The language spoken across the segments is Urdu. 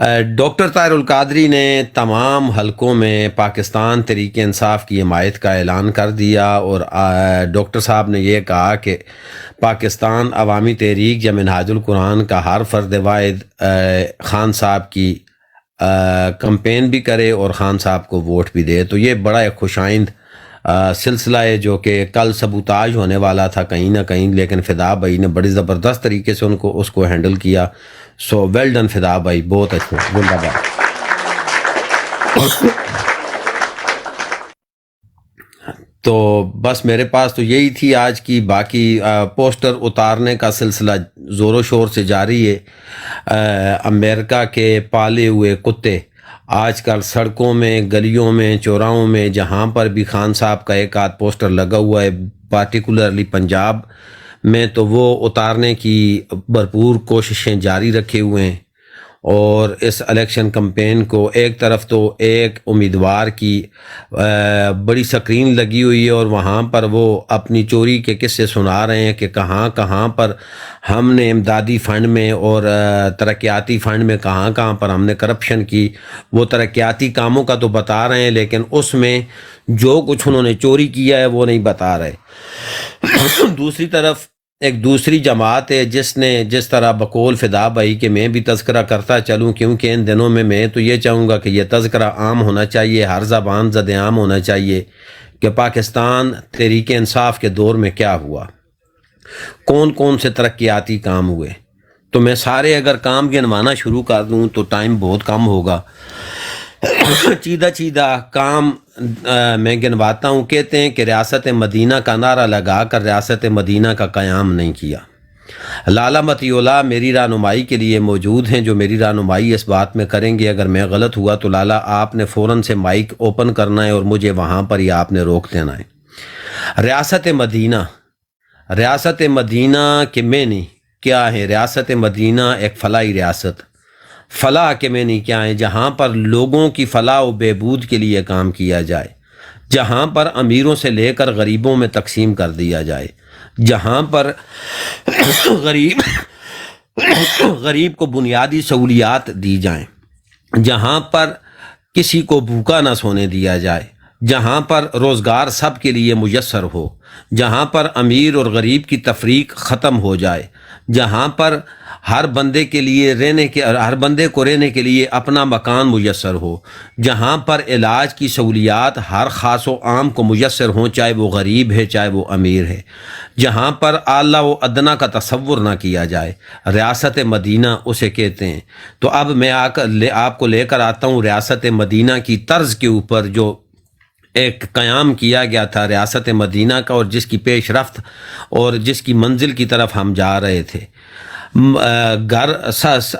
ڈاکٹر طاہر القادری نے تمام حلقوں میں پاکستان تحریک انصاف کی حمایت کا اعلان کر دیا، اور ڈاکٹر صاحب نے یہ کہا کہ پاکستان عوامی تحریک یا منہاج القرآن کا ہر فرد واحد خان صاحب کی کمپین بھی کرے اور خان صاحب کو ووٹ بھی دے۔ تو یہ بڑا ایک خوش آئند سلسلہ ہے جو کہ کل سبوتاج ہونے والا تھا کہیں نہ کہیں، لیکن فدا بھائی نے بڑی زبردست طریقے سے اس کو ہینڈل کیا۔ سو ویل ڈن فدا بھائی، بہت اچھا، زندہ باد۔ تو بس میرے پاس تو یہی تھی آج کی، باقی پوسٹر اتارنے کا سلسلہ زور و شور سے جاری ہے۔ امریکہ کے پالے ہوئے کتے آج کل سڑکوں میں، گلیوں میں، چوراہوں میں، جہاں پر بھی خان صاحب کا ایک آدھ پوسٹر لگا ہوا ہے، پارٹیکولرلی پنجاب میں، تو وہ اتارنے کی بھرپور کوششیں جاری رکھے ہوئے ہیں۔ اور اس الیکشن کمپین کو ایک طرف تو ایک امیدوار کی بڑی سکرین لگی ہوئی ہے، اور وہاں پر وہ اپنی چوری کے قصے سنا رہے ہیں کہ کہاں کہاں پر ہم نے امدادی فنڈ میں اور ترقیاتی فنڈ میں کہاں کہاں پر ہم نے کرپشن کی۔ وہ ترقیاتی کاموں کا تو بتا رہے ہیں، لیکن اس میں جو کچھ انہوں نے چوری کیا ہے وہ نہیں بتا رہے۔ دوسری طرف ایک دوسری جماعت ہے جس طرح بقول فدا بھائی کہ میں بھی تذکرہ کرتا چلوں، کیونکہ ان دنوں میں تو یہ چاہوں گا کہ یہ تذکرہ عام ہونا چاہیے، ہر زبان زد عام ہونا چاہیے کہ پاکستان تحریک انصاف کے دور میں کیا ہوا، کون کون سے ترقیاتی کام ہوئے۔ تو میں سارے اگر کام گنوانا شروع کر دوں تو ٹائم بہت کم ہوگا۔ چیدہ کام میں گنواتا ہوں۔ کہتے ہیں کہ ریاست مدینہ کا نعرہ لگا کر ریاست مدینہ کا قیام نہیں کیا۔ لالا متی اللہ میری رہنمائی کے لیے موجود ہیں، جو میری رہنمائی اس بات میں کریں گے۔ اگر میں غلط ہوا تو لالا آپ نے فوراً سے مائک اوپن کرنا ہے اور مجھے وہاں پر ہی آپ نے روک دینا ہے۔ ریاست مدینہ کے معنی کیا ہے؟ ریاست مدینہ ایک فلاحی ریاست، فلاح کے معنی کیا ہے؟ جہاں پر لوگوں کی فلاح و بہبود کے لیے کام کیا جائے، جہاں پر امیروں سے لے کر غریبوں میں تقسیم کر دیا جائے، جہاں پر غریب کو بنیادی سہولیات دی جائیں، جہاں پر کسی کو بھوکا نہ سونے دیا جائے، جہاں پر روزگار سب کے لیے میسر ہو، جہاں پر امیر اور غریب کی تفریق ختم ہو جائے، جہاں پر ہر بندے کو رہنے کے لیے اپنا مکان میسر ہو، جہاں پر علاج کی سہولیات ہر خاص و عام کو میسر ہوں، چاہے وہ غریب ہے چاہے وہ امیر ہے، جہاں پر اعلیٰ و ادنیٰ کا تصور نہ کیا جائے، ریاست مدینہ اسے کہتے ہیں۔ تو اب میں آپ کو لے کر آتا ہوں ریاست مدینہ کی طرز کے اوپر جو ایک قیام کیا گیا تھا ریاست مدینہ کا، اور جس کی پیش رفت اور جس کی منزل کی طرف ہم جا رہے تھے۔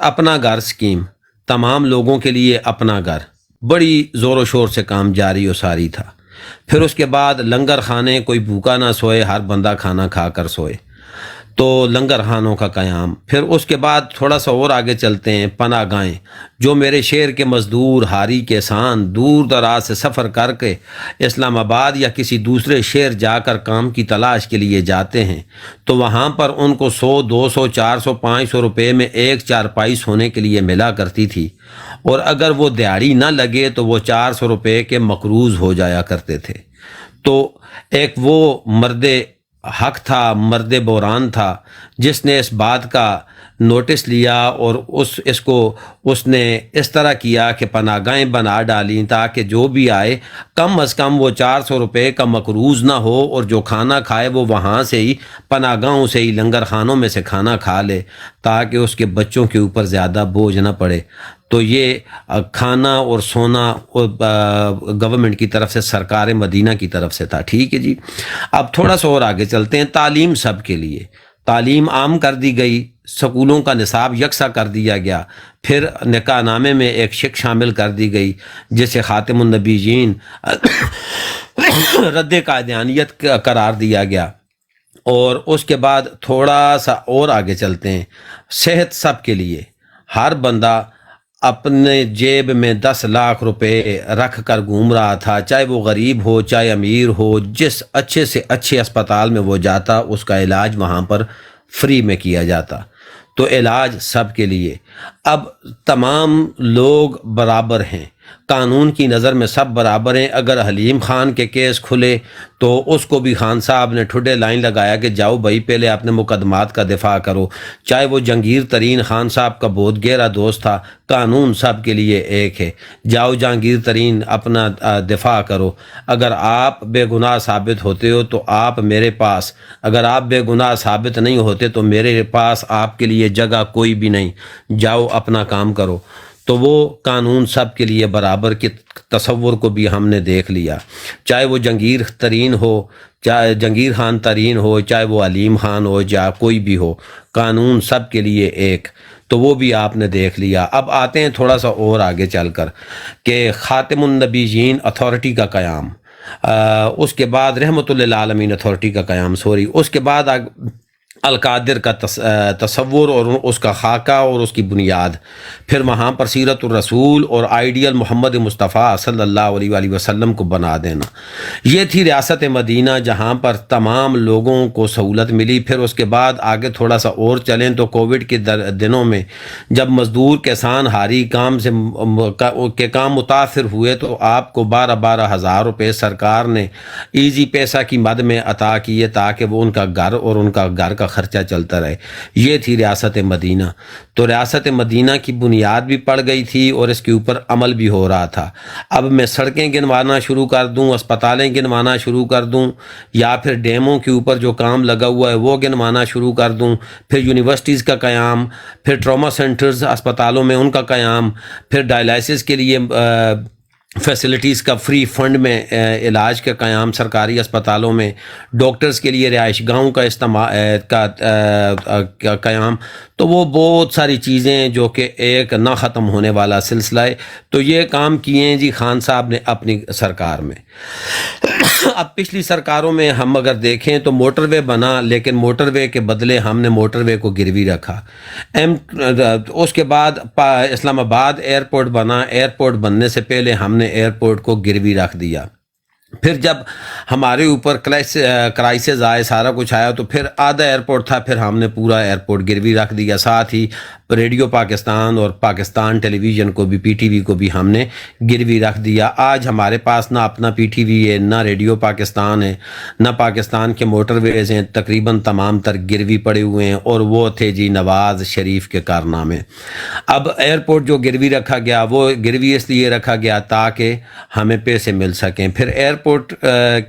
اپنا گھر سکیم، تمام لوگوں کے لیے اپنا گھر، بڑی زور و شور سے کام جاری و ساری تھا۔ پھر اس کے بعد لنگر خانے، کوئی بھوکا نہ سوئے، ہر بندہ کھانا کھا کر سوئے، تو لنگر خانوں کا قیام۔ پھر اس کے بعد تھوڑا سا اور آگے چلتے ہیں، پناہ گاہیں، جو میرے شہر کے مزدور ہاری کسان دور دراز سے سفر کر کے اسلام آباد یا کسی دوسرے شہر جا کر کام کی تلاش کے لیے جاتے ہیں، تو وہاں پر ان کو 100، 200، 400، 500 روپے میں ایک چارپائی سونے کے لیے ملا کرتی تھی، اور اگر وہ دیہڑی نہ لگے تو وہ 400 روپے کے مقروض ہو جایا کرتے تھے۔ تو ایک وہ مرد حق تھا، مرد بحران تھا، جس نے اس بات کا نوٹس لیا اور اس نے اس طرح کیا کہ پناہ گاہیں بنا ڈالیں تاکہ جو بھی آئے کم از کم وہ 400 روپے کا مقروض نہ ہو، اور جو کھانا کھائے وہ وہاں سے ہی پناہ گاہوں سے ہی لنگر خانوں میں سے کھانا کھا لے، تاکہ اس کے بچوں کے اوپر زیادہ بوجھ نہ پڑے۔ تو یہ کھانا اور سونا گورنمنٹ کی طرف سے، سرکار مدینہ کی طرف سے تھا۔ ٹھیک ہے جی، اب تھوڑا سا اور آگے چلتے ہیں۔ تعلیم سب کے لیے، تعلیم عام کر دی گئی، سکولوں کا نصاب یکساں کر دیا گیا۔ پھر نکاح نامے میں ایک شک شامل کر دی گئی جسے خاتم النبیین رد قادیانیت قرار دیا گیا۔ اور اس کے بعد تھوڑا سا اور آگے چلتے ہیں، صحت سب کے لیے، ہر بندہ اپنے جیب میں 10 لاکھ روپے رکھ کر گھوم رہا تھا، چاہے وہ غریب ہو چاہے امیر ہو، جس اچھے سے اچھے اسپتال میں وہ جاتا اس کا علاج وہاں پر فری میں کیا جاتا۔ تو علاج سب کے لیے۔ اب تمام لوگ برابر ہیں، قانون کی نظر میں سب برابر ہیں۔ اگر حلیم خان کے کیس کھلے تو اس کو بھی خان صاحب نے ٹھڈے لائن لگایا کہ جاؤ بھائی پہلے اپنے مقدمات کا دفاع کرو، چاہے وہ جہانگیر ترین خان صاحب کا بہت گہرا دوست تھا، قانون سب کے لیے ایک ہے، جاؤ جہانگیر ترین اپنا دفاع کرو۔ اگر آپ بے گناہ ثابت ہوتے ہو تو آپ میرے پاس، اگر آپ بے گناہ ثابت نہیں ہوتے تو میرے پاس آپ کے لیے جگہ کوئی بھی نہیں، جاؤ اپنا کام کرو۔ تو وہ قانون سب کے لیے برابر کے تصور کو بھی ہم نے دیکھ لیا، چاہے وہ جہانگیر ترین ہو، چاہے جہانگیر خان ترین ہو، چاہے وہ علیم خان ہو، یا کوئی بھی ہو، قانون سب کے لیے ایک، تو وہ بھی آپ نے دیکھ لیا۔ اب آتے ہیں تھوڑا سا اور آگے چل کر کہ خاتم النبیین اتھارٹی کا قیام، اس کے بعد رحمت للعالمین اتھارٹی کا قیام، اس کے بعد القادر کا تصور اور اس کا خاکہ اور اس کی بنیاد، پھر وہاں پر سیرت الرسول اور آئیڈیل محمد مصطفیٰ صلی اللہ علیہ وآلہ وسلم کو بنا دینا۔ یہ تھی ریاست مدینہ جہاں پر تمام لوگوں کو سہولت ملی۔ پھر اس کے بعد آگے تھوڑا سا اور چلیں تو کووڈ کے دنوں میں جب مزدور کسان ہاری کام کام متاثر ہوئے تو آپ کو 12,000 روپے سرکار نے ایزی پیسہ کی مد میں عطا کیے تاکہ وہ ان کا گھر اور ان کا گھر کا خرچہ چلتا رہے۔ یہ تھی ریاست مدینہ۔ تو ریاست مدینہ کی بنیاد بھی پڑ گئی تھی اور اس کے اوپر عمل بھی ہو رہا تھا۔ اب میں سڑکیں گنوانا شروع کر دوں، اسپتالیں گنوانا شروع کر دوں، یا پھر ڈیموں کے اوپر جو کام لگا ہوا ہے وہ گنوانا شروع کر دوں، پھر یونیورسٹیز کا قیام، پھر ٹراما سینٹرز اسپتالوں میں ان کا قیام، پھر ڈائلائسس کے لیے فیسلٹیز کا فری فنڈ میں علاج کا قیام سرکاری اسپتالوں میں، ڈاکٹرز کے لیے رہائش گاہوں کا قیام، تو وہ بہت ساری چیزیں جو کہ ایک نہ ختم ہونے والا سلسلہ ہے۔ تو یہ کام کیے ہیں جی خان صاحب نے اپنی سرکار میں۔ اب پچھلی سرکاروں میں ہم اگر دیکھیں تو موٹر وے بنا، لیکن موٹر وے کے بدلے ہم نے موٹر وے کو گروی رکھا۔ اس کے بعد اسلام آباد ایئرپورٹ بنا، ایئرپورٹ بننے سے پہلے ہم نے ایئرپورٹ کو گروی رکھ دیا۔ پھر جب ہمارے اوپر کرائسس آئے، سارا کچھ آیا، تو پھر آدھا ایئرپورٹ تھا، پھر ہم نے پورا ایئرپورٹ گروی رکھ دیا۔ ساتھ ہی ریڈیو پاکستان اور پاکستان ٹیلی ویژن کو بھی، پی ٹی وی کو بھی ہم نے گروی رکھ دیا۔ آج ہمارے پاس نہ اپنا پی ٹی وی ہے، نہ ریڈیو پاکستان ہے، نہ پاکستان کے موٹر ویز ہیں، تقریباً تمام تر گروی پڑے ہوئے ہیں، اور وہ تھے جی نواز شریف کے کارنامے۔ اب ایئرپورٹ جو گروی رکھا گیا وہ گروی اس لیے رکھا گیا تاکہ ہمیں پیسے مل سکیں۔ پھر ایئرپورٹ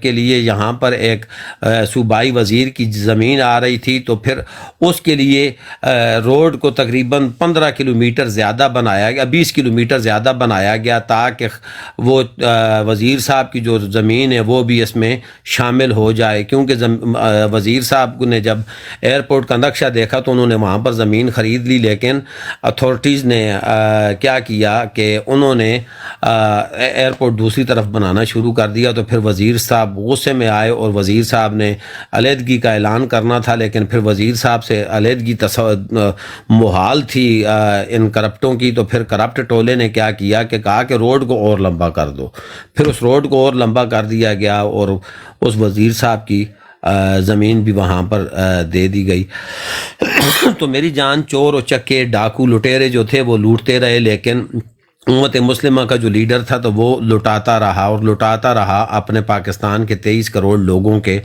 کے لیے یہاں پر ایک صوبائی وزیر کی زمین آ رہی تھی، تو پھر اس کے لیے روڈ کو تقریباً 15 کلومیٹر زیادہ بنایا گیا، 20 کلومیٹر زیادہ بنایا گیا تاکہ وہ وزیر صاحب کی جو زمین ہے وہ بھی اس میں شامل ہو جائے، کیونکہ وزیر صاحب نے جب ایئرپورٹ کا نقشہ دیکھا تو انہوں نے وہاں پر زمین خرید لی، لیکن اتھارٹیز نے کیا کیا کہ انہوں نے ایئرپورٹ دوسری طرف بنانا شروع کر دیا۔ تو پھر وزیر صاحب غصے میں آئے اور وزیر صاحب نے علیحدگی کا اعلان کرنا تھا، لیکن پھر وزیر صاحب سے علیحدگی محال تھی ان کرپٹوں کی، تو پھر کرپٹ ٹولے نے کیا کیا کہ کہا کہ روڈ کو اور لمبا کر دو۔ پھر اس روڈ کو اور لمبا کر دیا گیا اور اس وزیر صاحب کی زمین بھی وہاں پر دے دی گئی۔ تو میری جان، چور و چکے ڈاکو لٹیرے جو تھے وہ لوٹتے رہے، لیکن امت مسلمہ کا جو لیڈر تھا تو وہ لٹاتا رہا اور لٹاتا رہا اپنے پاکستان کے 23 کروڑ لوگوں کے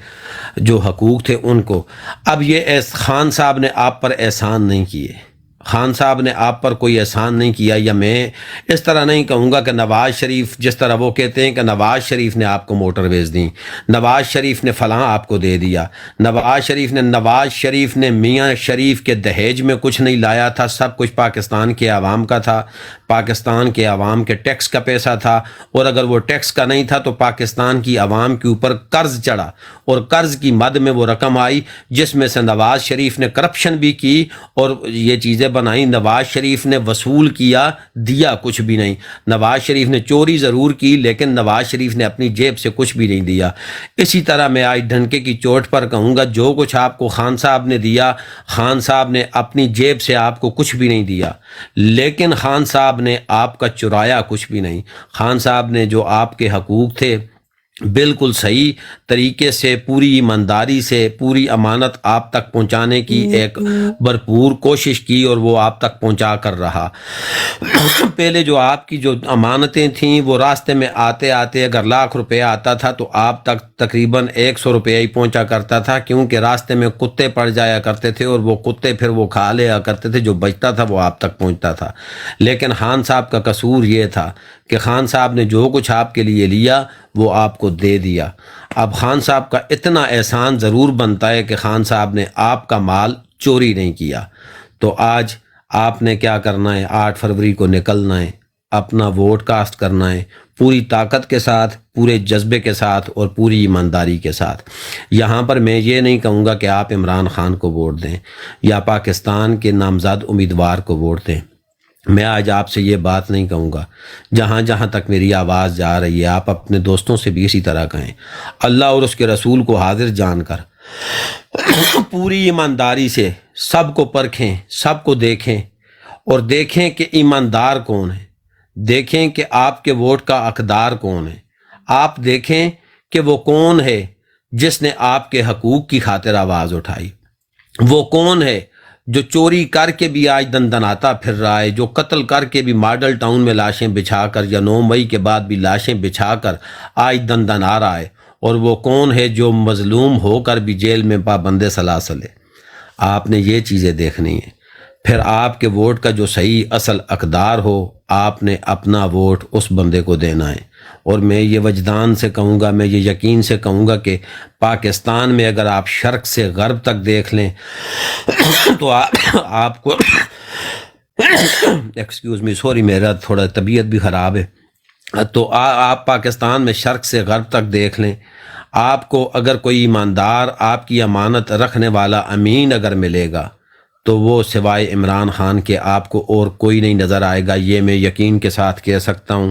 جو حقوق تھے ان کو۔ اب یہ خان صاحب نے آپ پر احسان نہیں کیے، خان صاحب نے آپ پر کوئی احسان نہیں کیا، یا میں اس طرح نہیں کہوں گا کہ نواز شریف، جس طرح وہ کہتے ہیں کہ نواز شریف نے آپ کو موٹر ویز دیں، نواز شریف نے فلاں آپ کو دے دیا، نواز شریف نے میاں شریف کے دہیج میں کچھ نہیں لایا تھا، سب کچھ پاکستان کے عوام کا تھا، پاکستان کے عوام کے ٹیکس کا پیسہ تھا، اور اگر وہ ٹیکس کا نہیں تھا تو پاکستان کی عوام کے اوپر قرض چڑھا اور قرض کی مد میں وہ رقم آئی جس میں سے نواز شریف نے کرپشن بھی کی اور یہ چیزیں بنائی۔ نواز شریف نے وصول کیا، دیا کچھ بھی نہیں۔ نواز شریف نے چوری ضرور کی لیکن نواز شریف نے اپنی جیب سے کچھ بھی نہیں دیا۔ اسی طرح میں آج ڈھنکے کی چوٹ پر کہوں گا، جو کچھ آپ کو خان صاحب نے دیا، خان صاحب نے اپنی جیب سے آپ کو کچھ بھی نہیں دیا، لیکن خان صاحب نے آپ کا چرایا کچھ بھی نہیں۔ خان صاحب نے جو آپ کے حقوق تھے بالکل صحیح طریقے سے، پوری ایمانداری سے، پوری امانت آپ تک پہنچانے کی ایک بھرپور کوشش کی، اور وہ آپ تک پہنچا کر رہا۔ پہلے جو آپ کی جو امانتیں تھیں وہ راستے میں آتے آتے اگر ₹1,00,000 آتا تھا تو آپ تک تقریباً ₹100 ہی پہنچا کرتا تھا، کیونکہ راستے میں کتے پڑ جایا کرتے تھے اور وہ کتے پھر وہ کھا لیا کرتے تھے، جو بچتا تھا وہ آپ تک پہنچتا تھا۔ لیکن خان صاحب کا قصور یہ تھا کہ خان صاحب نے جو کچھ آپ کے لیے لیا وہ آپ کو دے دیا۔ اب خان صاحب کا اتنا احسان ضرور بنتا ہے کہ خان صاحب نے آپ کا مال چوری نہیں کیا۔ تو آج آپ نے کیا کرنا ہے؟ 8 فروری کو نکلنا ہے، اپنا ووٹ کاسٹ کرنا ہے، پوری طاقت کے ساتھ، پورے جذبے کے ساتھ اور پوری ایمانداری کے ساتھ۔ یہاں پر میں یہ نہیں کہوں گا کہ آپ عمران خان کو ووٹ دیں یا پاکستان کے نامزد امیدوار کو ووٹ دیں۔ میں آج آپ سے یہ بات نہیں کہوں گا، جہاں جہاں تک میری آواز جا رہی ہے آپ اپنے دوستوں سے بھی اسی طرح کہیں، اللہ اور اس کے رسول کو حاضر جان کر پوری ایمانداری سے سب کو پرکھیں، سب کو دیکھیں، اور دیکھیں کہ ایماندار کون ہے، دیکھیں کہ آپ کے ووٹ کا حقدار کون ہے، آپ دیکھیں کہ وہ کون ہے جس نے آپ کے حقوق کی خاطر آواز اٹھائی، وہ کون ہے جو چوری کر کے بھی آج دندناتا پھر رہا ہے، جو قتل کر کے بھی ماڈل ٹاؤن میں لاشیں بچھا کر یا 9 مئی کے بعد بھی لاشیں بچھا کر آج دندنا رہا ہے، اور وہ کون ہے جو مظلوم ہو کر بھی جیل میں پابند سلاسل ہے۔ آپ نے یہ چیزیں دیکھنی ہیں، پھر آپ کے ووٹ کا جو صحیح اصل حقدار ہو آپ نے اپنا ووٹ اس بندے کو دینا ہے۔ اور میں یہ وجدان سے کہوں گا، میں یہ یقین سے کہوں گا کہ پاکستان میں اگر آپ شرق سے غرب تک دیکھ لیں تو آپ کو ایکسکیوز می سوری میرا تھوڑا طبیعت بھی خراب ہے، تو آپ پاکستان میں شرق سے غرب تک دیکھ لیں، آپ کو اگر کوئی ایماندار، آپ کی امانت رکھنے والا امین اگر ملے گا تو وہ سوائے عمران خان کے آپ کو اور کوئی نہیں نظر آئے گا، یہ میں یقین کے ساتھ کہہ سکتا ہوں۔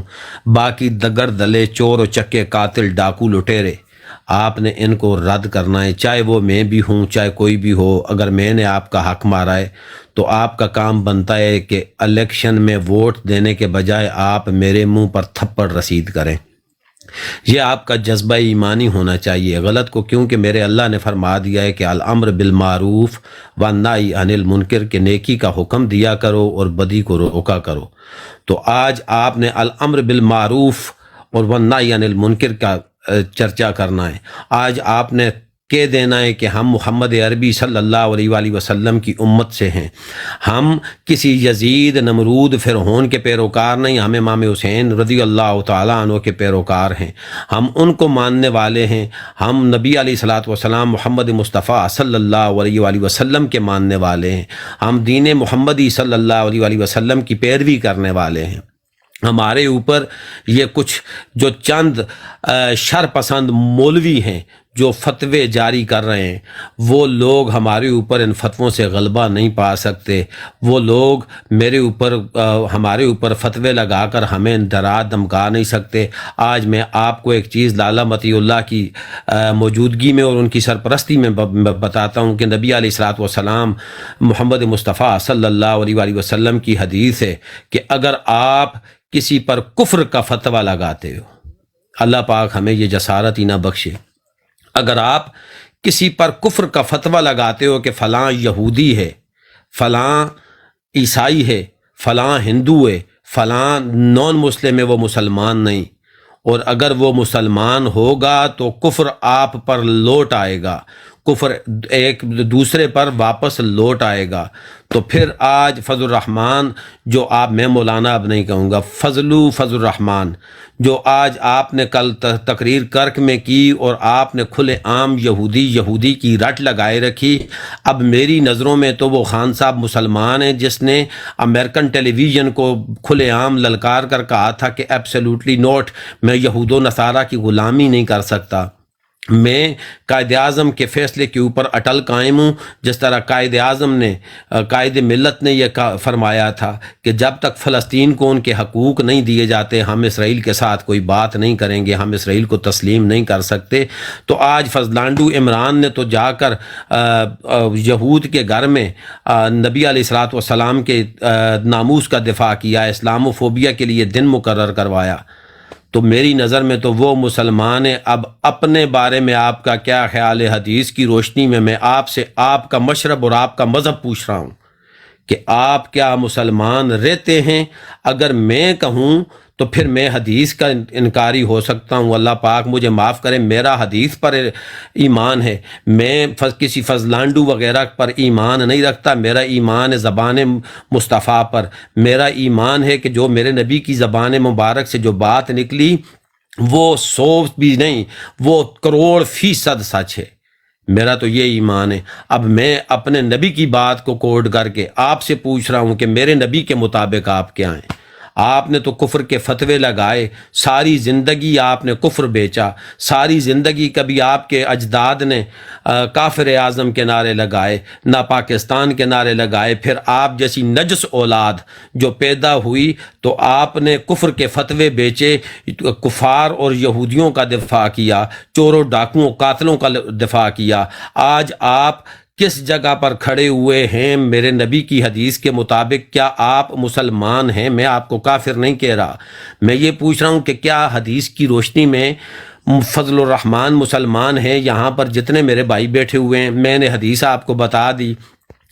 باقی دگر دلے، چور و چکے، قاتل، ڈاکو، لٹیرے، آپ نے ان کو رد کرنا ہے، چاہے وہ میں بھی ہوں، چاہے کوئی بھی ہو۔ اگر میں نے آپ کا حق مارا ہے تو آپ کا کام بنتا ہے کہ الیکشن میں ووٹ دینے کے بجائے آپ میرے منہ پر تھپڑ رسید کریں۔ یہ آپ کا جذبہ ایمانی ہونا چاہیے غلط کو، کیونکہ میرے اللہ نے فرما دیا ہے کہ الامر بالمعروف والنہی عن المنکر، کے نیکی کا حکم دیا کرو اور بدی کو روکا کرو۔ تو آج آپ نے الامر بالمعروف اور والنہی عن المنکر کا چرچا کرنا ہے۔ آج آپ نے کہہ دینا ہے کہ ہم محمد عربی صلی اللہ علیہ وآلہ وسلم کی امت سے ہیں، ہم کسی یزید، نمرود، فرعون کے پیروکار نہیں، ہم امام حسین رضی اللہ تعالیٰ عنہ کے پیروکار ہیں، ہم ان کو ماننے والے ہیں، ہم نبی علیہ الصلوۃ والسلام محمد مصطفیٰ صلی اللہ علیہ وآلہ وسلم کے ماننے والے ہیں، ہم دین محمدی صلی اللہ علیہ وآلہ وسلم کی پیروی کرنے والے ہیں۔ ہمارے اوپر یہ کچھ جو چند شر پسند مولوی ہیں جو فتوے جاری کر رہے ہیں، وہ لوگ ہمارے اوپر ان فتووں سے غلبہ نہیں پا سکتے، وہ لوگ ہمارے اوپر فتوے لگا کر ہمیں ڈرا دھمکا نہیں سکتے۔ آج میں آپ کو ایک چیز لالہ مطیع اللہ کی موجودگی میں اور ان کی سرپرستی میں بتاتا ہوں کہ نبی علیہ الصلوۃ والسلام محمد مصطفیٰ صلی اللہ علیہ وآلہ وسلم کی حدیث ہے کہ اگر آپ کسی پر کفر کا فتویٰ لگاتے ہو، اللہ پاک ہمیں یہ جسارت ہی نہ بخشے، اگر آپ کسی پر کفر کا فتویٰ لگاتے ہو کہ فلاں یہودی ہے، فلاں عیسائی ہے، فلاں ہندو ہے، فلاں نان مسلم ہے، وہ مسلمان نہیں، اور اگر وہ مسلمان ہوگا تو کفر آپ پر لوٹ آئے گا، کفر ایک دوسرے پر واپس لوٹ آئے گا، تو پھر آج فضل الرحمن جو آپ، میں مولانا اب نہیں کہوں گا، فضل الرحمن جو آج آپ نے کل تقریر کرک میں کی اور آپ نے کھلے عام یہودی کی رٹ لگائے رکھی، اب میری نظروں میں تو وہ خان صاحب مسلمان ہیں جس نے امریکن ٹیلی ویژن کو کھلے عام للکار کر کہا تھا کہ ایبسلیوٹلی نوٹ، میں یہود و نصارہ کی غلامی نہیں کر سکتا، میں قائد اعظم کے فیصلے کے اوپر اٹل قائم ہوں، جس طرح قائد اعظم نے، قائد ملت نے یہ فرمایا تھا کہ جب تک فلسطین کو ان کے حقوق نہیں دیے جاتے ہم اسرائیل کے ساتھ کوئی بات نہیں کریں گے، ہم اسرائیل کو تسلیم نہیں کر سکتے۔ تو آج فضلانڈو عمران نے تو جا کر یہود کے گھر میں نبی علیہ الصلوۃ والسلام کے ناموس کا دفاع کیا، اسلام و فوبیا کے لیے دن مقرر کروایا۔ تو میری نظر میں تو وہ مسلمان ہے۔ اب اپنے بارے میں آپ کا کیا خیال ہے؟ حدیث کی روشنی میں آپ سے آپ کا مشرب اور آپ کا مذہب پوچھ رہا ہوں کہ آپ کیا مسلمان رہتے ہیں؟ اگر میں کہوں تو پھر میں حدیث کا انکاری ہو سکتا ہوں، اللہ پاک مجھے معاف کرے، میرا حدیث پر ایمان ہے، میں کسی فضلانڈو وغیرہ پر ایمان نہیں رکھتا، میرا ایمان ہے زبان مصطفیٰ پر، میرا ایمان ہے کہ جو میرے نبی کی زبان مبارک سے جو بات نکلی وہ 100 بھی نہیں، وہ 1,00,00,000% سچ ہے، میرا تو یہ ایمان ہے۔ اب میں اپنے نبی کی بات کو کوٹ کر کے آپ سے پوچھ رہا ہوں کہ میرے نبی کے مطابق آپ کیا ہیں؟ آپ نے تو کفر کے فتوے لگائے، ساری زندگی آپ نے کفر بیچا، ساری زندگی کبھی آپ کے اجداد نے کافر اعظم کے نعرے لگائے، نہ پاکستان کے نعرے لگائے، پھر آپ جیسی نجس اولاد جو پیدا ہوئی تو آپ نے کفر کے فتوے بیچے، کفار اور یہودیوں کا دفاع کیا، چوروں ڈاکوؤں قاتلوں کا دفاع کیا۔ آج آپ کس جگہ پر کھڑے ہوئے ہیں؟ میرے نبی کی حدیث کے مطابق کیا آپ مسلمان ہیں؟ میں آپ کو کافر نہیں کہہ رہا، میں یہ پوچھ رہا ہوں کہ کیا حدیث کی روشنی میں فضل الرحمان مسلمان ہیں؟ یہاں پر جتنے میرے بھائی بیٹھے ہوئے ہیں، میں نے حدیث آپ کو بتا دی،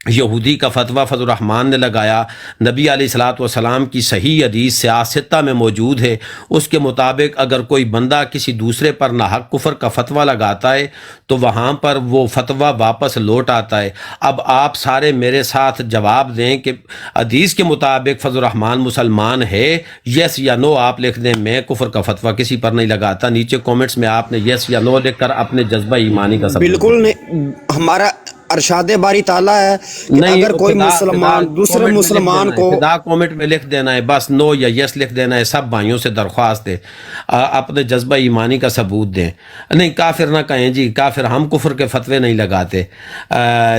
یہودی کا فتویٰ فضل الرحمان نے لگایا، نبی علیہ الصلوۃ والسلام کی صحیح حدیث سیاستہ میں موجود ہے، اس کے مطابق اگر کوئی بندہ کسی دوسرے پر ناحق کفر کا فتویٰ لگاتا ہے تو وہاں پر وہ فتویٰ واپس لوٹ آتا ہے۔ اب آپ سارے میرے ساتھ جواب دیں کہ حدیث کے مطابق فضل الرحمان مسلمان ہے، یس یا نو آپ لکھ دیں۔ میں کفر کا فتویٰ کسی پر نہیں لگاتا، نیچے کومنٹس میں آپ نے یس یا نو لکھ کر اپنے جذبہ ایمانی کا ثبوت دیں۔ بالکل نہیں، ہمارا ارشاد باری تعالیٰ ہے کہ نہیں، اگر کوئی مسلمان دوسرے مسلمان کو فدا کومنٹ میں لکھ دینا ہے، بس نو یا یس لکھ دینا ہے۔ سب بھائیوں سے درخواست ہے اپنے جذبہ ایمانی کا ثبوت دیں، نہیں کافر نہ کہیں جی، کافر ہم کفر کے فتوے نہیں لگاتے۔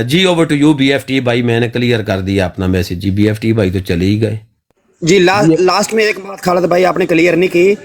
جی over to you B F T بھائی، میں نے کلیئر کر دیا اپنا میسج۔ جی بی ایف ٹی بھائی تو چلے ہی گئے۔ جی لاسٹ میں ایک بات خالد بھائی آپ نے کلیئر نہیں کی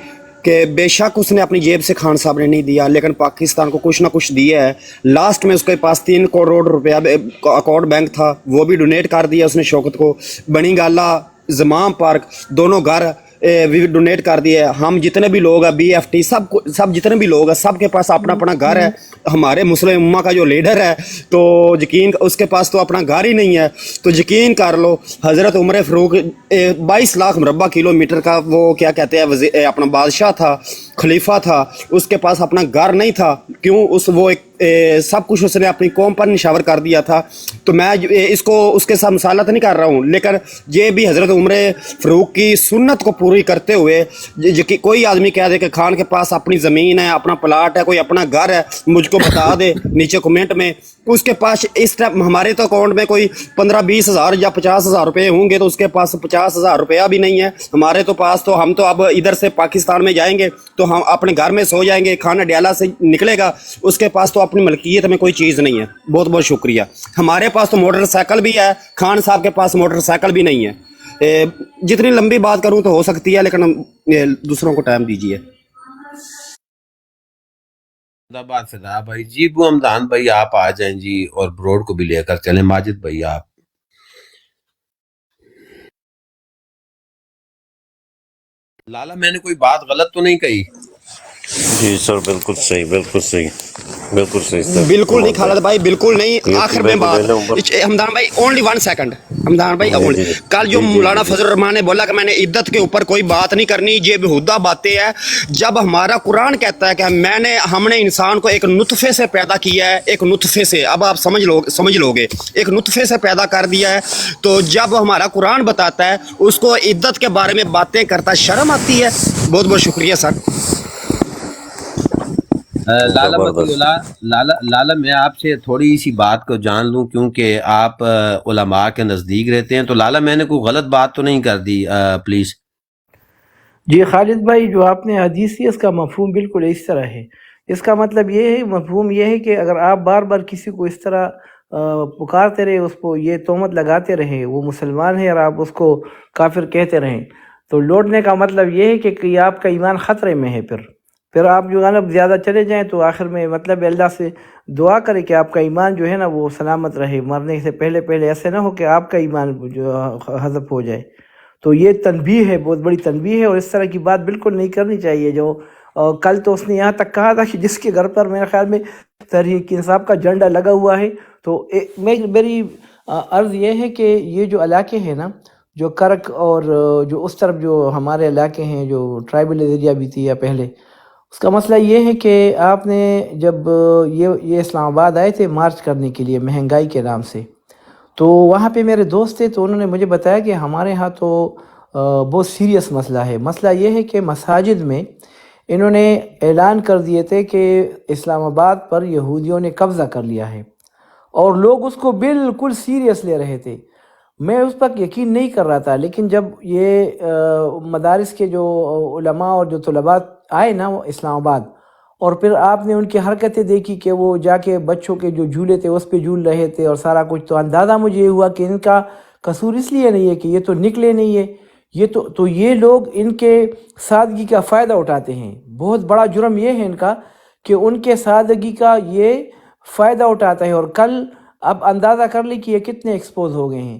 کہ بے شک اس نے اپنی جیب سے خان صاحب نے نہیں دیا، لیکن پاکستان کو کچھ نہ کچھ دیا ہے۔ لاسٹ میں اس کے پاس 3 کروڑ روپیہ اکاؤنٹ بینک تھا، وہ بھی ڈونیٹ کر دیا اس نے شوکت کو۔ بنی گالا، زمام پارک، دونوں گھر بھی ڈونیٹ کر دیے۔ ہم جتنے بھی لوگ ہیں، بی ایف ٹی سب جتنے بھی لوگ ہیں، سب کے پاس اپنا اپنا گھر ہے۔ ہمارے مسلم امہ کا جو لیڈر ہے تو یقین اس کے پاس تو اپنا گھر ہی نہیں ہے، تو یقین کر لو حضرت عمر فاروق 22 لاکھ مربع کلومیٹر کا وہ کیا کہتے ہیں اپنا بادشاہ تھا، خلیفہ تھا، اس کے پاس اپنا گھر نہیں تھا۔ کیوں؟ وہ سب کچھ اس نے اپنی قوم پر نشاور کر دیا تھا۔ تو میں اس کو اس کے ساتھ مصالحت نہیں کر رہا ہوں، لیکن یہ بھی حضرت عمر فاروق کی سنت کو پوری کرتے ہوئے کوئی آدمی کہہ دے کہ خان کے پاس اپنی زمین ہے، اپنا پلاٹ ہے، کوئی اپنا گھر ہے، مجھ کو بتا دے نیچے کمنٹ میں۔ اس کے پاس اس ٹائم ہمارے تو اکاؤنٹ میں کوئی 15-20 ہزار یا 50 ہزار روپے ہوں گے، تو اس کے پاس 50 ہزار روپیہ بھی نہیں ہے ہمارے تو پاس۔ تو ہم تو اب ادھر سے پاکستان میں جائیں گے تو ہم اپنے گھر میں سو جائیں گے، کھانا ڈیالہ سے نکلے گا، اس کے پاس تو اپنی ملکیت میں کوئی چیز نہیں ہے۔ بہت بہت شکریہ۔ ہمارے پاس تو موٹر سائیکل بھی ہے، خان صاحب کے پاس موٹر سائیکل بھی نہیں ہے۔ جتنی لمبی بات کروں تو ہو سکتی ہے، لیکن دوسروں کو ٹائم دیجیے۔ بات فدا بھائی، جی بو امدان بھائی آپ آ جائیں جی، اور بروڈ کو بھی لے کر چلیں۔ ماجد بھائی آپ، لالا میں نے کوئی بات غلط تو نہیں کہی؟ جی سر بالکل صحیح، بالکل صحیح، بالکل صحیح سر۔ بالکل نہیں خالد بھائی، بالکل نہیں۔ آخر میں بات حمدان بھائی اونلی 1 سیکنڈ، حمدان بھائی کل جو مولانا فضل الرحمان نے بولا کہ میں نے عدت کے اوپر کوئی بات نہیں کرنی، یہ بہودہ باتیں ہیں۔ جب ہمارا قرآن کہتا ہے کہ ہم نے انسان کو ایک نطفے سے پیدا کیا ہے، ایک نطفے سے، اب آپ سمجھ لوگے، ایک نطفے سے پیدا کر دیا ہے، تو جب ہمارا قرآن بتاتا ہے اس کو عدت کے بارے میں باتیں کرتا شرم آتی ہے؟ بہت بہت شکریہ سر۔ لالا میں آپ سے تھوڑی سی بات کو جان لوں، کیونکہ آپ علماء کے نزدیک رہتے ہیں، تو لالا میں نے کوئی غلط بات تو نہیں کر دی؟ پلیز۔ جی خالد بھائی، جو آپ نے حدیث کی اس کا مفہوم بالکل اس طرح ہے۔ اس کا مطلب یہ ہے، مفہوم یہ ہے کہ اگر آپ بار بار کسی کو اس طرح پکارتے رہے، اس کو یہ تہمت لگاتے رہیں وہ مسلمان ہے، اور آپ اس کو کافر کہتے رہیں، تو لوٹنے کا مطلب یہ ہے کہ آپ کا ایمان خطرے میں ہے۔ پھر آپ جو ہے نا زیادہ چلے جائیں تو آخر میں مطلب اللہ سے دعا کرے کہ آپ کا ایمان جو ہے نا وہ سلامت رہے، مرنے سے پہلے ایسے نہ ہو کہ آپ کا ایمان جو حذف ہو جائے۔ تو یہ تنبیہ ہے، بہت بڑی تنبیہ ہے، اور اس طرح کی بات بالکل نہیں کرنی چاہیے. جو کل تو اس نے یہاں تک کہا تھا کہ جس کے گھر پر میرے خیال میں تحریک انصاف کا جھنڈا لگا ہوا ہے. تو میری عرض یہ ہے کہ یہ جو علاقے ہیں نا، جو کرک اور جو اس طرف جو ہمارے علاقے ہیں، جو ٹرائبل ایریا بھی تھی یا پہلے، اس کا مسئلہ یہ ہے کہ آپ نے جب یہ اسلام آباد آئے تھے مارچ کرنے کے لیے مہنگائی کے نام سے، تو وہاں پہ میرے دوست تھے، تو انہوں نے مجھے بتایا کہ ہمارے ہاں تو بہت سیریس مسئلہ ہے. مسئلہ یہ ہے کہ مساجد میں انہوں نے اعلان کر دیے تھے کہ اسلام آباد پر یہودیوں نے قبضہ کر لیا ہے، اور لوگ اس کو بالکل سیریس لے رہے تھے. میں اس پر یقین نہیں کر رہا تھا، لیکن جب یہ مدارس کے جو علماء اور جو طلباء آئے نا وہ اسلام آباد، اور پھر آپ نے ان کی حرکتیں دیکھی کہ وہ جا کے بچوں کے جو جھولے تھے اس پہ جھول رہے تھے اور سارا کچھ، تو اندازہ مجھے یہ ہوا کہ ان کا قصور اس لیے نہیں ہے کہ یہ تو نکلے نہیں ہے، یہ تو یہ لوگ ان کے سادگی کا فائدہ اٹھاتے ہیں. بہت بڑا جرم یہ ہے ان کا کہ ان کے سادگی کا یہ فائدہ اٹھاتا ہے. اور کل اب اندازہ کر لیں کہ یہ کتنے ایکسپوز ہو گئے ہیں،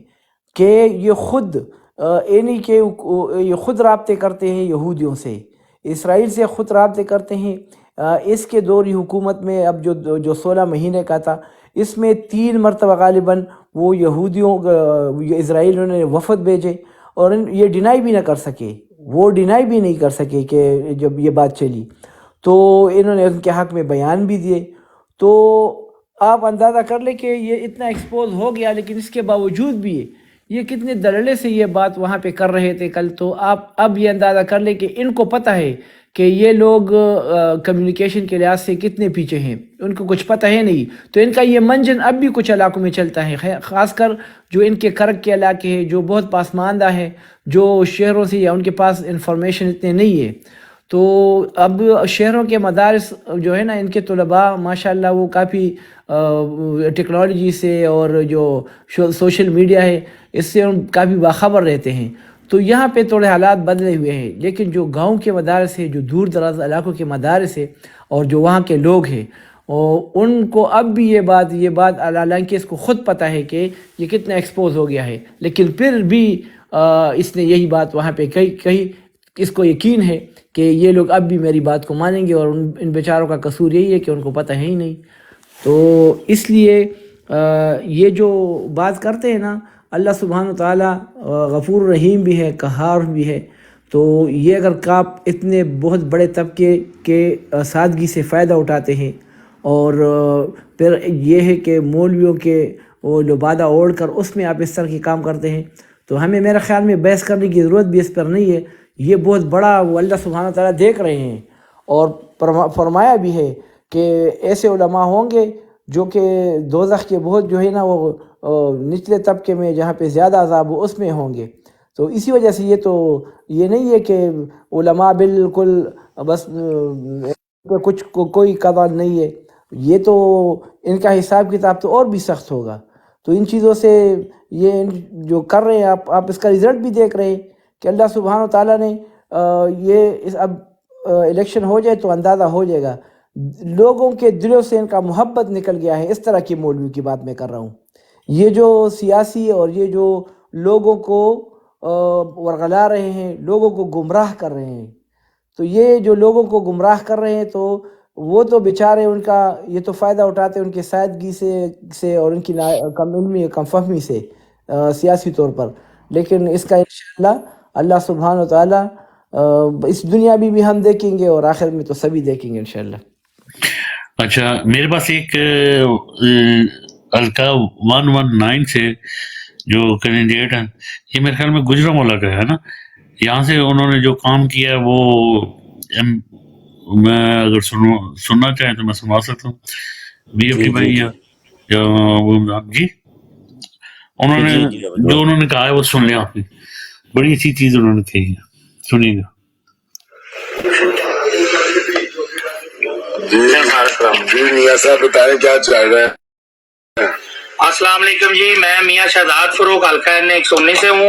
کہ یہ خود یہ خود رابطے کرتے ہیں یہودیوں سے، اسرائیل سے خود رابطے کرتے ہیں. اس کے دوری حکومت میں اب جو 16 مہینے کا تھا، اس میں 3 مرتبہ غالباً وہ یہودیوں اسرائیلیوں نے وفد بھیجے، اور یہ ڈینائی بھی نہ کر سکے، وہ ڈینائی بھی نہیں کر سکے کہ جب یہ بات چلی تو انہوں نے ان کے حق میں بیان بھی دیے. تو آپ اندازہ کر لیں کہ یہ اتنا ایکسپوز ہو گیا، لیکن اس کے باوجود بھی یہ کتنے دلڑے سے یہ بات وہاں پہ کر رہے تھے کل. تو آپ اب یہ اندازہ کر لیں کہ ان کو پتہ ہے کہ یہ لوگ کمیونیکیشن کے لحاظ سے کتنے پیچھے ہیں، ان کو کچھ پتہ ہے نہیں. تو ان کا یہ منجن اب بھی کچھ علاقوں میں چلتا ہے، خاص کر جو ان کے کرک کے علاقے ہیں، جو بہت پاسماندہ ہے، جو شہروں سے یا ان کے پاس انفارمیشن اتنے نہیں ہے. تو اب شہروں کے مدارس جو ہے نا، ان کے طلباء ماشاءاللہ وہ کافی ٹیکنالوجی سے اور جو سوشل میڈیا ہے اس سے کافی باخبر رہتے ہیں. تو یہاں پہ تھوڑے حالات بدلے ہوئے ہیں، لیکن جو گاؤں کے مدارس ہیں، جو دور دراز علاقوں کے مدارس ہیں، اور جو وہاں کے لوگ ہیں، ان کو اب بھی یہ بات حالانکہ اس کو خود پتہ ہے کہ یہ کتنا ایکسپوز ہو گیا ہے، لیکن پھر بھی اس نے یہی بات وہاں پہ کہی. اس کو یقین ہے کہ یہ لوگ اب بھی میری بات کو مانیں گے، اور ان بیچاروں کا قصور یہی ہے کہ ان کو پتہ ہے ہی نہیں. تو اس لیے یہ جو بات کرتے ہیں نا، اللہ سبحانہ وتعالیٰ غفور رحیم بھی ہے، قہار بھی ہے. تو یہ اگر آپ اتنے بہت بڑے طبقے کے سادگی سے فائدہ اٹھاتے ہیں، اور پھر یہ ہے کہ مولویوں کے وہ لبادہ اوڑھ کر اس میں آپ اس طرح کے کام کرتے ہیں، تو ہمیں میرے خیال میں بحث کرنے کی ضرورت بھی اس پر نہیں ہے. یہ بہت بڑا وہ اللہ سبحانہ وتعالیٰ دیکھ رہے ہیں، اور فرمایا بھی ہے کہ ایسے علماء ہوں گے جو کہ دوزخ کے بہت جو ہے نا وہ نچلے طبقے میں جہاں پہ زیادہ عذاب ہو اس میں ہوں گے. تو اسی وجہ سے یہ نہیں ہے کہ علماء بالکل بس کچھ کوئی قضا نہیں ہے، یہ تو ان کا حساب کتاب تو اور بھی سخت ہوگا. تو ان چیزوں سے یہ جو کر رہے ہیں آپ اس کا رزلٹ بھی دیکھ رہے ہیں کہ اللہ سبحانہ وتعالیٰ نے یہ اب الیکشن ہو جائے تو اندازہ ہو جائے گا، لوگوں کے دلوں سے ان کا محبت نکل گیا ہے. اس طرح کی مولوی کی بات میں کر رہا ہوں. یہ جو سیاسی اور یہ جو لوگوں کو ورغلا رہے ہیں، لوگوں کو گمراہ کر رہے ہیں، تو یہ جو لوگوں کو گمراہ کر رہے ہیں تو وہ تو بیچارے ان کا یہ تو فائدہ اٹھاتے ہیں ان کے سادگی سے اور ان کی کم علمی کم فہمی سے سیاسی طور پر. لیکن اس کا انشاءاللہ اللہ سبحانہ وتعالیٰ اس دنیا بھی ہم دیکھیں گے اور آخر میں تو سبھی دیکھیں گے انشاءاللہ. اچھا، میرے پاس ایک حلقہ 119 سے جو کینڈیڈیٹ ہیں، یہ میرے خیال میں گجرانوالہ کا ہے نا. یہاں سے انہوں نے جو کام کیا ہے وہ میں اگر سننا چاہیں تو میں سنا سکتا ہوں. بی ایف ٹی بھائی یا وہ جی انہوں نے کہا ہے وہ سن لیں. آپ نے بڑی اچھی چیز انہوں نے کہی ہے، سنیے گا. جی میاں صاحب بتائیں کیا چاہ رہے ہیں. السلام علیکم جی، میں میاں شہزاد فروغ حلقہ N119 سے ہوں.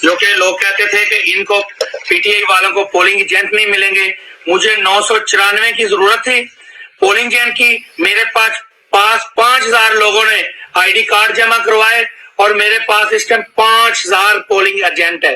جو کہ لوگ کہتے تھے کہ ان کو پی ٹی آئی والوں کو پولنگ ایجنٹ نہیں ملیں گے. مجھے 994 کی ضرورت تھی پولنگ ایجنٹ کی. میرے پاس 5000 لوگوں نے آئی ڈی کارڈ جمع کروائے، اور میرے پاس اس ٹائم 5000 پولنگ ایجنٹ ہے.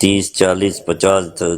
30, 40, 50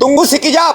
tunggu sekejap.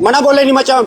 mana boleh ni macam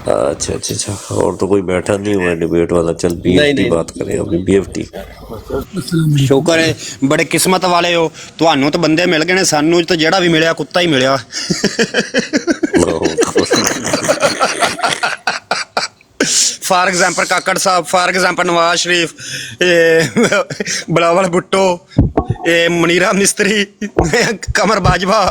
اچھا اچھا اچھا، اور تو کوئی بیٹھا نہیں ہوا ہے ڈیبیٹ والا. چل بی ایف ٹی بات کریں ابھی. بی ایف ٹی ਸ਼ੁਕਰ ਹੈ ਬੜੇ ਕਿਸਮਤ ਵਾਲੇ ਹੋ, ਤੁਹਾਨੂੰ ਤਾਂ ਬੰਦੇ ਮਿਲ ਗਏ ਨੇ, ਸਾਨੂੰ ਤਾਂ ਜਿਹੜਾ ਵੀ ਮਿਲਿਆ ਕੁੱਤਾ ਹੀ ਮਿਲਿਆ. For example Kakar Sahib, for example Nawaz Sharif, Bilawal Bhutto, ਮਨੀਰਾ ਮਿਸਤਰੀ, ਕਮਰ ਬਾਜਵਾ.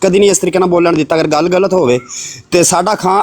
ਕਦੀ ਨਹੀਂ ਇਸ ਤਰੀਕੇ ਨਾਲ ਬੋਲਣ ਦਿੱਤਾ. ਅਗਰ ਗੱਲ ਗਲਤ ਹੋਵੇ ਤੇ ਸਾਡਾ Khan,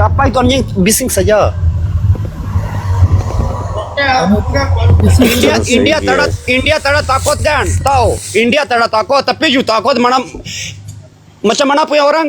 apa itu anjing bising saja. India tada takut kan, tahu India tada takut, tapi you takut mana macam mana punya orang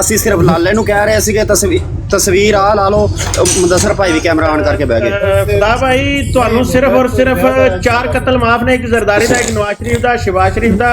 ਅਸੀਂ ਸਿਰਫ ਲਾਲੇ ਨੂੰ ਕਹਿ ਰਹੇ ਸੀਗੇ ਤਸਵੀਰ ਆ ਲਾ ਲਓ। ਮੁਦੱਸਰ ਭਾਈ ਵੀ ਕੈਮਰਾ ਆਨ ਕਰਕੇ ਬਹਿ ਗਏ। ਖੁਦਾ ਭਾਈ ਤੁਹਾਨੂੰ ਸਿਰਫ ਔਰ ਸਿਰਫ 4 ਕਤਲ ਮਾਫ ਨੇ, ਇੱਕ ਜ਼ਰਦਾਰੀ ਦਾ, ਇੱਕ ਨਵਾਜ਼ ਸ਼ਰੀਫ ਦਾ, ਸ਼ਿਬਾਜ਼ ਸ਼ਰੀਫ ਦਾ,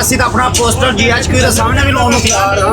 ਅਸੀਂ ਤਾਂ ਆਪਣਾ ਪੋਸਟਰ GHQ ਦੇ ਸਾਹਮਣੇ ਵੀ ਲਾਉਣ ਨੂੰ ਤਿਆਰ ਹਾਂ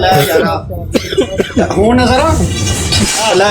ਲੈ ਯਾਰ ਹੁਣ ਨਜ਼ਰ ਲੈ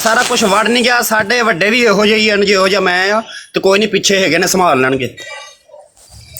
ਸਾਰਾ ਕੁਝ ਵੜ ਨਹੀਂ ਗਿਆ। ਸਾਡੇ ਵੱਡੇ ਵੀ ਇਹੋ ਜਿਹੇ ਹੀ ਹਨ ਜਿਹੋ ਜਿਹਾ ਮੈਂ ਆ, ਤੇ ਕੋਈ ਨਹੀਂ, ਪਿੱਛੇ ਹੈਗੇ ਨੇ, ਸੰਭਾਲ ਲੈਣਗੇ।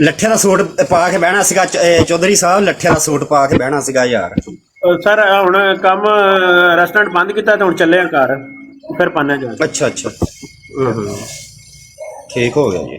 ਲੱਠੇ ਦਾ ਸੂਟ ਪਾ ਕੇ ਬਹਿਣਾ ਸੀਗਾ ਚੌਧਰੀ ਸਾਹਿਬ, ਲੱਠੇ ਦਾ ਸੂਟ ਪਾ ਕੇ ਬਹਿਣਾ ਸੀਗਾ ਯਾਰ। ਸਰ ਹੁਣ ਕੰਮ ਰੈਸਟੋਰੈਂਟ ਬੰਦ ਕੀਤਾ ਤੇ ਹੁਣ ਚੱਲੇ ਆ ਘਰ, ਫਿਰ ਪਾਣਾ ਜਾ। ਅੱਛਾ ਅੱਛਾ, ਠੀਕ ਹੋ ਗਿਆ ਜੀ।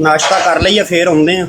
ਨਾਸ਼ਤਾ ਕਰ ਲਈਏ, ਫੇਰ ਆਉਂਦੇ ਆ।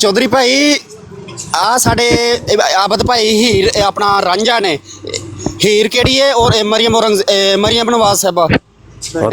ਚੌਧਰੀ ਭਾਈ ਆ ਸਾਡੇ ਆਬਦ ਭਾਈ ਹੀਰ ਆਪਣਾ ਰਾਂਝਾ ਨੇ, ਹੀਰ ਕਿਹੜੀ ਹੈ, ਔਰ ਮਰੀਮ ਨਵਾਜ਼ ਸਾਹਿਬਾ,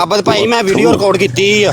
ਆਬਦ ਭਾਈ ਮੈਂ ਵੀਡੀਓ ਰਿਕਾਰਡ ਕੀਤੀ ਆ।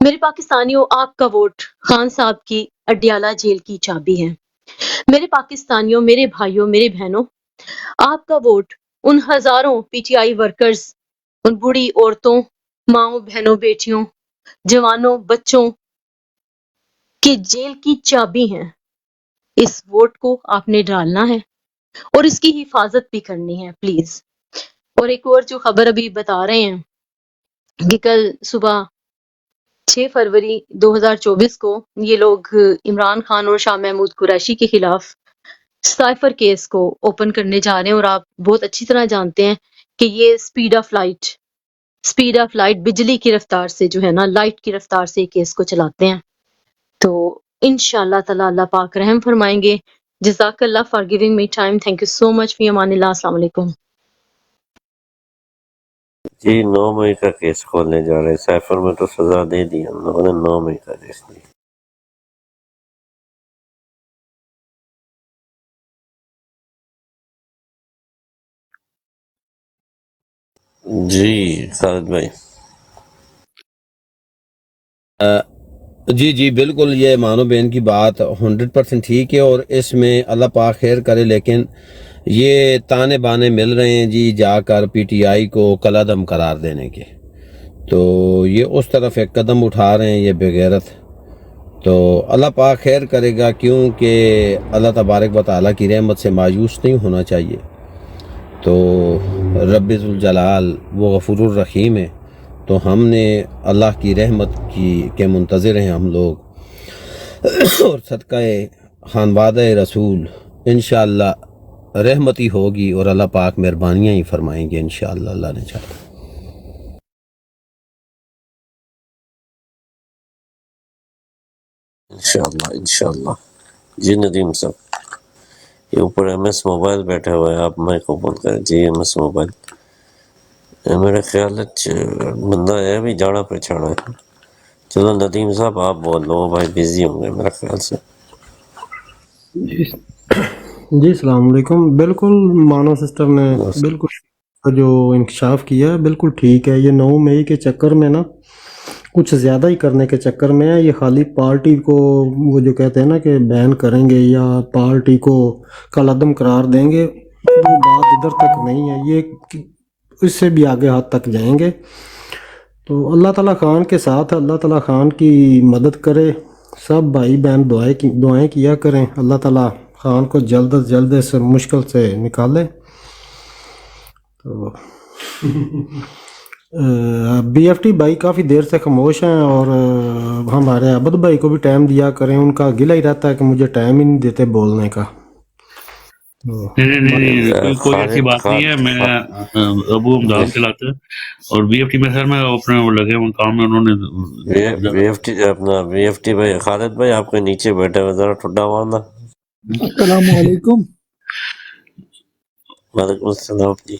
میرے پاکستانیوں، آپ کا ووٹ خان صاحب کی اڈیالہ جیل کی چابی ہے۔ میرے پاکستانیوں، میرے بھائیوں، میرے بہنوں، آپ کا ووٹ ان ہزاروں پی ٹی آئی ورکرز، ان بوڑھی عورتوں، ماؤں، بہنوں، بیٹیوں، جوانوں، بچوں کی جیل کی چابی ہیں۔ اس ووٹ کو آپ نے ڈالنا ہے اور اس کی حفاظت بھی کرنی ہے، پلیز۔ اور ایک اور جو خبر ابھی بتا رہے ہیں کہ کل صبح 6 فروری 2024 کو یہ لوگ عمران خان اور شاہ محمود قریشی کے خلاف سائفر کیس کو اوپن کرنے جا رہے ہیں، اور آپ بہت اچھی طرح جانتے ہیں کہ یہ سپیڈ آف لائٹ بجلی کی رفتار سے جو ہے نا، لائٹ کی رفتار سے کیس کو چلاتے ہیں۔ تو انشاءاللہ تعالی اللہ پاک رحم فرمائیں گے۔ جزاک اللہ for giving me time, thank you so much, فی امان اللہ، السلام علیکم۔ جی 9 مئی کا کیس کھولنے جا رہے ہیں، سائفر میں تو سزا دے دی ہم لوگوں نے، 9 مئی کا کیس دی۔ جی خالد بھائی، جی جی بالکل، یہ مانو بہن کی بات 100% ٹھیک ہے، اور اس میں اللہ پاک خیر کرے، لیکن یہ تانے بانے مل رہے ہیں جی جا کر پی ٹی آئی کو کالعدم قرار دینے کے، تو یہ اس طرف ایک قدم اٹھا رہے ہیں یہ بغیرت، تو اللہ پاک خیر کرے گا، کیونکہ اللہ تبارک و تعالیٰ کی رحمت سے مایوس نہیں ہونا چاہیے۔ تو رب ذوالجلال وہ غفور الرحیم ہے، تو ہم نے اللہ کی رحمت کے منتظر ہیں ہم لوگ، اور صدقہ خانوادہ رسول انشاءاللہ رحمتی ہوگی، اور اللہ پاک مہربانیاں ہی فرمائیں گے انشاءاللہ، اللہ نے چاہا۔ انشاءاللہ انشاءاللہ۔ جی ندیم صاحب، یہ اوپر ایم ایس موبائل بیٹھے ہوئے ہیں، آپ مائک اوپن کریں۔ جی ایم ایس موبائل، میرے خیال ہے بندہ ہے بھی جاڑا پہچاڑا ہے۔ چلو ندیم صاحب آپ بول لو، بھائی بزی ہوں گے میرے خیال سے۔ جی السلام علیکم۔ بالکل مانو سسٹر نے بالکل جو انکشاف کیا ہے بالکل ٹھیک ہے۔ یہ 9 مئی کے چکر میں نا کچھ زیادہ ہی کرنے کے چکر میں ہے، یہ خالی پارٹی کو وہ جو کہتے ہیں نا کہ بین کریں گے یا پارٹی کو کالعدم قرار دیں گے، وہ بات ادھر تک نہیں ہے، یہ اس سے بھی آگے حد تک جائیں گے۔ تو اللہ تعالیٰ خان کے ساتھ، اللہ تعالیٰ خان کی مدد کرے، سب بھائی بہن دعائیں کیا کریں، اللہ تعالیٰ خان کو جلد از جلد اس مشکل سے نکالے۔ تو بی ایف ٹی بھائی کافی دیر سے خاموش ہیں، اور ہمارے عبد بھائی کو بھی ٹائم دیا کریں، ان کا گلہ ہی رہتا ہے کہ مجھے ٹائم ہی نہیں دیتے بولنے کا۔ نہیں کوئی ایسی بات نہیں ہے، میں ابو امداد چلاتے ہیں، اور بی ایف ٹی میں سر میں اپنے وہ لگے ہوئے کام میں، انہوں نے بی ایف ٹی اپنا بی ایف ٹی بھائی، خالد بھائی آپ کے نیچے بیٹھے ہوئے، ذرا ٹھڈا مارنا۔ السلام علیکم۔ وعلیکم السلام جی۔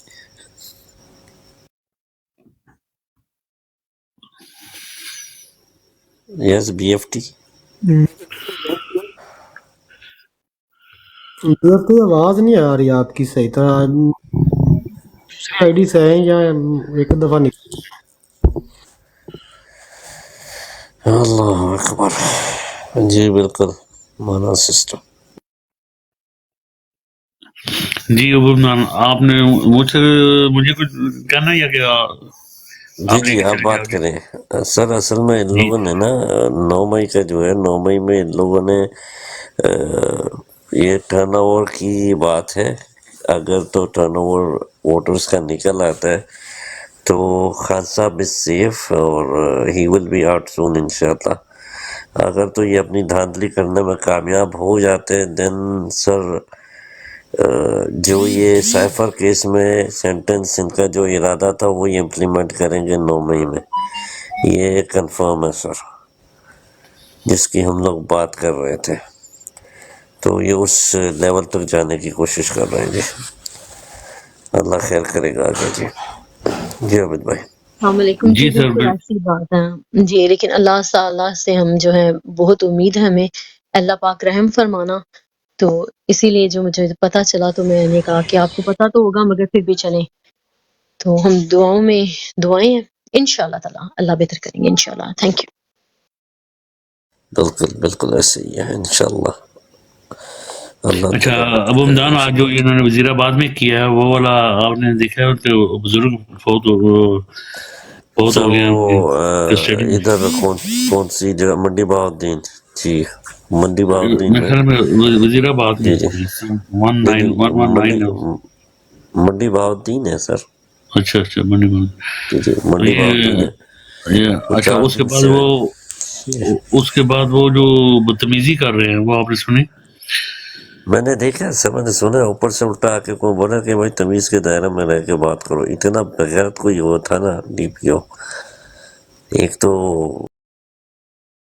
Yes B F T, B F T آواز نہیں آ رہی آپ کی صحیح طرح، آئی ڈی سے ہیں یا ایک دفعہ نکل۔ اللہ اکبر۔ جی بالکل مانا سسٹم۔ جی ابو عمران، آپ نے مجھے کچھ کہنا ہے یا کہ جی آپ بات کریں سر۔ اصل میں ان لوگوں نے نا 9 مئی کا جو ہے، 9 مئی میں ان لوگوں نے یہ ٹرن اوور کی بات ہے، اگر تو ٹرن اوور ووٹرز کا نکل آتا ہے تو خان صاحب از سیف، اور ہی ول بی آؤٹ سون انشاءاللہ۔ اگر تو یہ اپنی دھاندلی کرنے میں کامیاب ہو جاتے دین سر جو یہ سائفر کیس میں سینٹنس ان کا جو ارادہ تھا وہ امپلیمنٹ کریں گے 9 مئی میں، یہ کنفرم ہے سر، جس کی ہم لوگ بات کر رہے تھے، تو یہ اس لیول تک جانے کی کوشش کر رہے ہیں جی۔ اللہ خیر کرے گا آگے جی۔ جی عابد بھائی۔ السلام علیکم۔ جی سر، بالکل ایسی بات ہے جی، لیکن اللہ تعالیٰ سے ہم جو ہے بہت امید ہے ہمیں، اللہ پاک رحم فرمانا، تو اسی لیے جو مجھے پتہ چلا تو میں نے کہا کہ آپ کو پتہ تو ہوگا مگر پھر بھی چلیں، تو ہم دعائیں ہیں، انشاءاللہ تعالیٰ اللہ بہتر کریں گے انشاءاللہ۔ Thank you. بالکل بالکل ایسے ہی ہے انشاءاللہ. اللہ اچھا تعالیٰ ابو حمدان آج جو انہوں نے وزیر آباد میں کیا ہے وہ والا آپ نے دیکھا ہے کہ بزرگ فوت سر ہو گئے ہیں وہ کسٹڈی میں. ادھر کون سی جگہ منڈی بہاؤدین جی منڈی بہاؤدین میرے میں خیال میں وزیر آباد میں جی جی نہیں 119 منڈی بہاؤدین ہے سر. اچھا اچھا منڈی بہاؤدین. جی جی تو منڈی بہاؤدین ہے. اچھا چار اس کے دن بعد سے اس کے بعد وہ جو بدتمیزی کر رہے ہیں وہ آپ نے سنی؟ میں نے دیکھا سر میں نے سنا اوپر سے الٹا آ کے کوئی بولا کہ بھائی تمیز کے دائرے میں رہ کے بات کرو. اتنا بغیرت کوئی وہ تھا نا ڈی پی او. ایک تو